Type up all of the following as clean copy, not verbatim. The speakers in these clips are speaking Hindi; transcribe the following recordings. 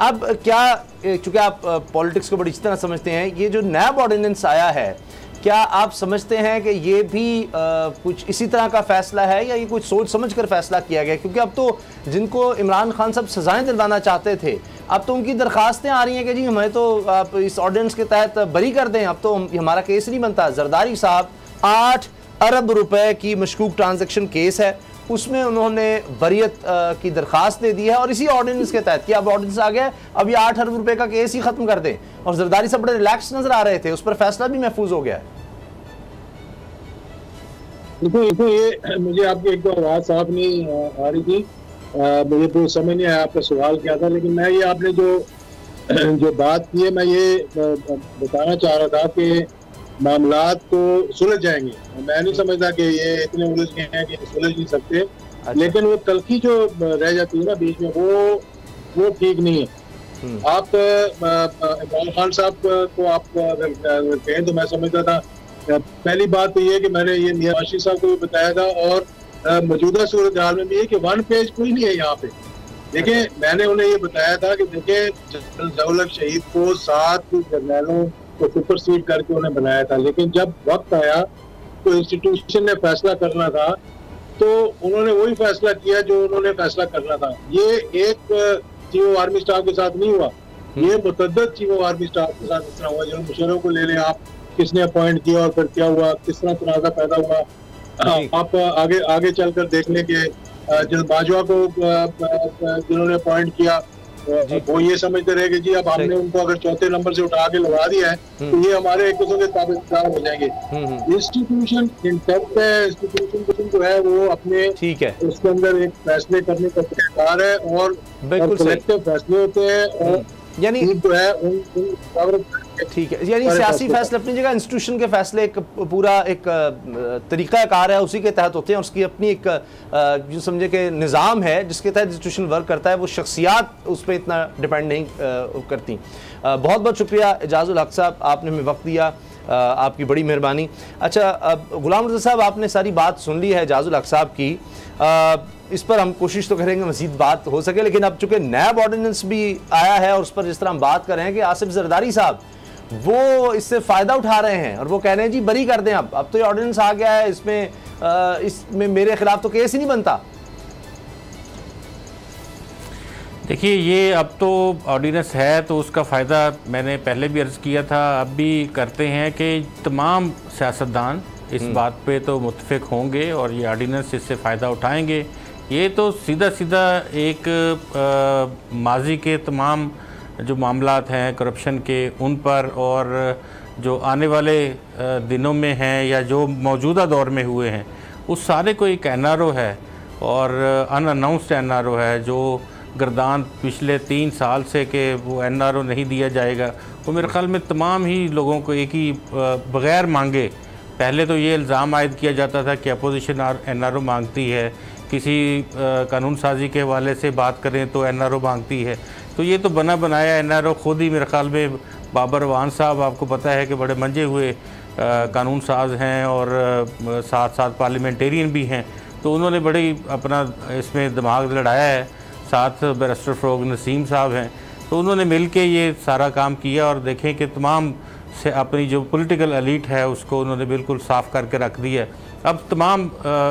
अब क्या, चूंकि आप पॉलिटिक्स को बड़ी अच्छी तरह समझते हैं, ये जो नैब ऑर्डिनेंस आया है, क्या आप समझते हैं कि ये भी कुछ इसी तरह का फैसला है या ये कुछ सोच समझ कर फैसला किया गया? क्योंकि अब तो जिनको इमरान खान साहब सजाएं दिलवाना चाहते थे, अब तो उनकी दरखास्तें आ रही हैं कि जी हमें तो आप इस ऑर्डिनेंस के तहत बरी कर दें, अब तो हमारा केस नहीं बनता। जरदारी साहब 8 अरब रुपए की मशकूक ट्रांजैक्शन केस है, उसमें उन्होंने बरियत की दरखास्त दे दी है और इसी ऑर्डिनेंस के तहत कि अब ऑर्डिनेंस आ गया, अब ये 8 अरब रुपए का केस ही खत्म कर दें। और जरदारी साहब बड़े रिलैक्स नजर आ रहे थे, उस पर फैसला भी महफूज हो गया है। देखो ये मुझे आपकी एक दो आवाज साफ नहीं आ रही थी, मुझे तो समझ नहीं आया आपका सवाल क्या था, लेकिन मैं ये आपने जो बात की है, मैं ये बताना चाह रहा था कि मामलात तो सुलझ जाएंगे। मैं नहीं समझता कि ये इतने उलझ गए हैं कि सुलझ नहीं सकते। अच्छा। लेकिन वो तलखी जो रह जाती है ना बीच में, वो ठीक नहीं है। आप इमरान खान साहब को आप अगर कहें तो मैं समझता था, पहली बात तो ये कि मैंने ये मियां वाशी साहब को भी बताया था और मौजूदा सूरत हाल में भी है कि 1 पेज कोई नहीं है यहाँ पे। देखिए, मैंने उन्हें ये बताया था कि देखिए जनरल ज़िया-उल-हक शहीद को 7 जर्नैलों को सुपरसीड करके उन्हें बनाया था, लेकिन जब वक्त आया तो इंस्टीट्यूशन ने फैसला करना था तो उन्होंने वही फैसला किया जो उन्होंने फैसला करना था। ये एक चीफ ऑफ आर्मी स्टाफ के साथ नहीं हुआ, ये मुतअद्दिद चीफ ऑफ आर्मी स्टाफ के साथ इस तरह हुआ। जनरल मुशर्रफ को ले लें आप, किसने अपॉइंट किया और फिर क्या हुआ, किस तरह तनाज़ा पैदा हुआ। आप आगे चलकर देख लें कि जनरल बाजवा को जिन्होंने अपॉइंट किया वो ये समझते रहे कि जी अब हमने उनको अगर चौथे नंबर से उठा के लगा दिया है तो ये हमारे एक दूसरे के ताबेदार हो जाएंगे। इंस्टीट्यूशन इंटैक्ट है, इंस्टीट्यूशन जो है वो अपने ठीक है उसके अंदर एक फैसले करने का अधिकार है और कलेक्टिव फैसले होते हैं और यानी जो है ठीक है, यानी सियासी फैसले अपनी जगह, इंस्टीट्यूशन के फैसले एक पूरा एक तरीक़ाकार है, उसी के तहत होते हैं। उसकी अपनी एक जो समझे कि निज़ाम है जिसके तहत इंस्टीट्यूशन वर्क करता है, वो शख्सियात उस पर इतना डिपेंड नहीं करती। बहुत बहुत शुक्रिया एजाज़ुल हक साहब, आपने हमें वक्त दिया, आपकी बड़ी मेहरबानी। अच्छा गुलाम रज़ा साहब, आपने सारी बात सुन ली है एजाज़ुल हक साहब की, इस पर हम कोशिश तो करेंगे मज़ीद बात हो सके, लेकिन अब चूँकि नैब ऑर्डिनेंस भी आया है और उस पर जिस तरह हम बात कर रहे हैं कि आसिफ जरदारी साहब वो इससे फ़ायदा उठा रहे हैं और वो कह रहे हैं जी बरी कर दें, अब तो ये ऑर्डिनेंस आ गया है, इसमें मेरे खिलाफ तो केस ही नहीं बनता। देखिए, ये अब तो ऑर्डिनेंस है तो उसका फ़ायदा मैंने पहले भी अर्ज़ किया था, अब भी करते हैं कि तमाम सियासतदान इस बात पे तो मुत्तफ़िक होंगे और ये ऑर्डिनेंस इससे फ़ायदा उठाएंगे। ये तो सीधा सीधा एक माजी के तमाम जो मामलात हैं करप्शन के उन पर और जो आने वाले दिनों में हैं या जो मौजूदा दौर में हुए हैं उस सारे को एक NRO है और अनअनाउंस्ड NRO है जो गर्दान पिछले 3 साल से कि वो NRO नहीं दिया जाएगा। वो मेरे ख़्याल में तमाम ही लोगों को एक ही बग़ैर मांगे, पहले तो ये इल्ज़ाम आयद किया जाता था कि अपोजिशन NRO मांगती है, किसी कानून साजी के हवाले से बात करें तो NRO मांगती है, तो ये तो बना बनाया NRO खुद ही मेरे ख़्याल में बाबर अवान साहब आपको पता है कि बड़े मंजे हुए कानून साज हैं और साथ साथ पार्लियामेंटेरियन भी हैं, तो उन्होंने बड़ी अपना इसमें दिमाग लड़ाया है। साथ बैरिस्टर फ़रोग नसीम साहब हैं, तो उन्होंने मिल के ये सारा काम किया और देखें कि तमाम से अपनी जो पॉलिटिकल एलीट है उसको उन्होंने बिल्कुल साफ़ करके रख दिया। अब तमाम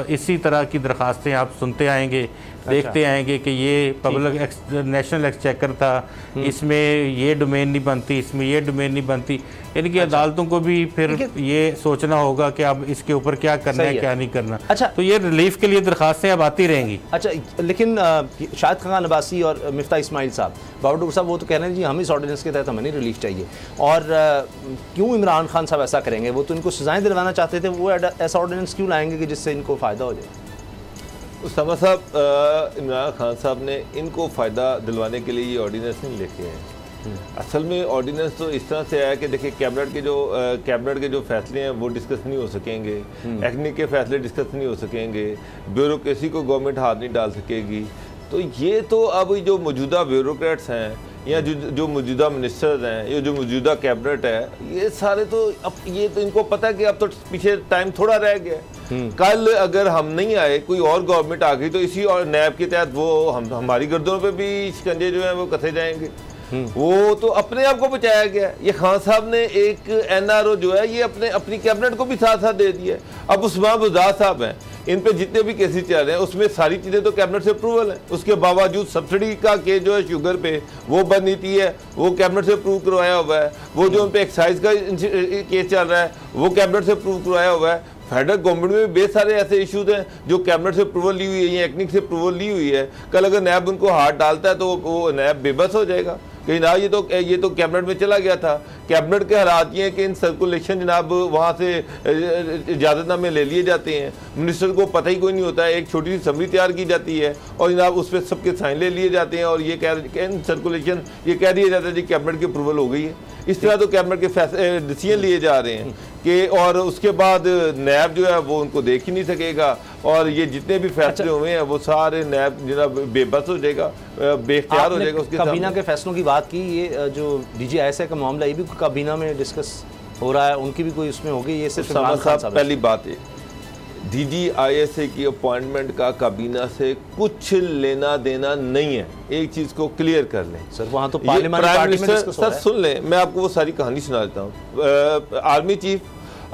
इसी तरह की दरख्वास्तें आप सुनते आएंगे, देखते आएंगे कि ये पब्लिक नेशनल एक्सचेकर था, इसमें ये डोमेन नहीं बनती, इसमें ये डोमेन नहीं बनती, यानी कि अदालतों को भी फिर ये सोचना होगा कि अब इसके ऊपर क्या करना है क्या नहीं करना। अच्छा, तो ये रिलीफ के लिए दरख्वास्तें अब आती रहेंगी। अच्छा, लेकिन शाहिद खान अब्बासी और मिफ्ता इस्माइल साहब, बाबा साहब वो तो कह रहे हैं जी हम इस ऑर्डिनेंस के तहत हमें नहीं रिलीफ चाहिए, और क्यों इमरान खान साहब ऐसा करेंगे? वो तो इनको सजाएं दिलवाना चाहते थे, वो ऐसा ऑर्डिनेंस क्यों लाएंगे कि जिससे इनको फ़ायदा हो जाए? उसामा साहब, इमरान खान साहब ने इनको फ़ायदा दिलवाने के लिए ये ऑर्डिनेंस नहीं लेके आए। असल में ऑर्डिनेंस तो इस तरह से आया कि देखिए कैबिनेट के जो फैसले हैं वो डिस्कस नहीं हो सकेंगे, टेक्निक के फैसले डिस्कस नहीं हो सकेंगे, ब्यूरोक्रेसी को गवर्नमेंट हाथ नहीं डाल सकेगी। तो ये तो अब जो मौजूदा ब्यूरोक्रेट्स हैं या जो मौजूदा मिनिस्टर्स हैं या जो मौजूदा कैबिनेट है, ये सारे तो अब ये तो इनको पता है कि अब तो पीछे टाइम थोड़ा रह गया है। कल अगर हम नहीं आए, कोई और गवर्नमेंट आ गई तो इसी और नैब के तहत वो हमारी गर्दनों पे भी शिकंजे जो हैं वो कसे जाएंगे। वो तो अपने आप को बचाया गया। ये खान साहब ने एक NRO जो है ये अपनी कैबिनेट को भी साथ साथ दे दिया। अब उस्मान बुज़दार साहब हैं, इन पे जितने भी केसेस चल रहे हैं उसमें सारी चीज़ें तो कैबिनेट से अप्रूवल है। उसके बावजूद सब्सिडी का केस जो है शुगर पे वो बंद नीति है, वो कैबिनेट से अप्रूव करवाया हुआ है। वो जो उन पे एक्साइज का केस चल रहा है वो कैबिनेट से अप्रूव करवाया हुआ है। फेडरल गवर्नमेंट में बेस सारे ऐसे इश्यूज हैं जो कैबिनेट से अप्रूवल ली हुई है या एक्निक से अप्रूवल ली हुई है। कल अगर नैब उनको हाथ डालता है तो वो नैब बेबस हो जाएगा कि जनाब ये तो कैबिनेट में चला गया था। कैबिनेट के हालात ये हैं कि इन सर्कुलेशन जनाब वहाँ से इजाज़तनामे ले लिए जाते हैं, मिनिस्टर को पता ही कोई नहीं होता है। एक छोटी सी समरी तैयार की जाती है और जनाब उस पर सबके साइन ले लिए जाते हैं और ये सर्कुलेशन ये कह दिया जाता है जी कैबिनेट की अप्रूवल हो गई है। इस तरह तो कैबिनेट के डिसीजन लिए जा रहे हैं कि और उसके बाद नैब जो है वो उनको देख ही नहीं सकेगा और ये जितने भी फैसले हुए हैं वो सारे नैब जनाब बेबस हो जाएगा, बेख्तियार हो जाएगा। उसके काबीना के फैसलों की बात की, ये जो DGISI का मामला ये भी काबीना में डिस्कस हो रहा है, उनकी भी कोई उसमें होगी? ये सिर्फ पहली बात है DGISI की अपॉइंटमेंट का काबीना से कुछ लेना देना नहीं है। एक चीज़ को क्लियर कर लें सर, वहाँ तो पार्लियामेंट पार्टी में डिस्कस हो रहा है। सुन लें, मैं आपको वो सारी कहानी सुना देता हूँ।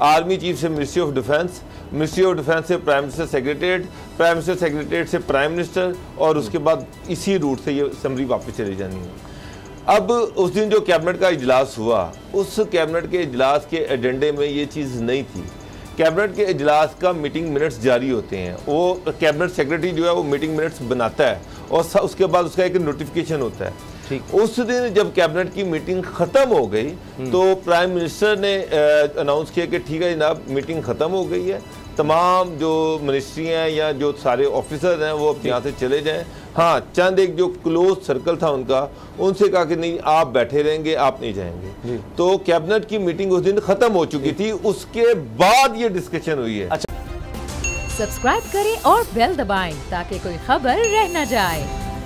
आर्मी चीफ से ministry of defence, ministry of defence से prime minister secretariat, prime minister secretariat से प्राइम मिनिस्टर और उसके बाद इसी रूट से ये समरी वापस चली जानी है। अब उस दिन जो कैबिनेट का इजलास हुआ, उस कैबिनेट के इजलास के एजेंडे में ये चीज़ नहीं थी। कैबिनेट के इजलास का मीटिंग मिनट्स जारी होते हैं, वो कैबिनेट सेक्रेटरी जो है वो मीटिंग मिनट्स बनाता है और उसके बाद उसका एक नोटिफिकेशन होता है। उस दिन जब कैबिनेट की मीटिंग ख़त्म हो गई तो प्राइम मिनिस्टर ने अनाउंस किया कि ठीक है जनाब मीटिंग ख़त्म हो गई है, तमाम जो मिनिस्ट्री हैं या जो सारे ऑफिसर्स हैं वो यहाँ से चले जाएं। हाँ, चंद एक जो क्लोज सर्कल था उनका, उनसे कहा कि नहीं आप बैठे रहेंगे, आप नहीं जाएंगे। तो कैबिनेट की मीटिंग उस दिन ख़त्म हो चुकी थी, उसके बाद ये डिस्कशन हुई है। सब्सक्राइब करें और बेल दबाएं ताकि कोई खबर रह न जाए।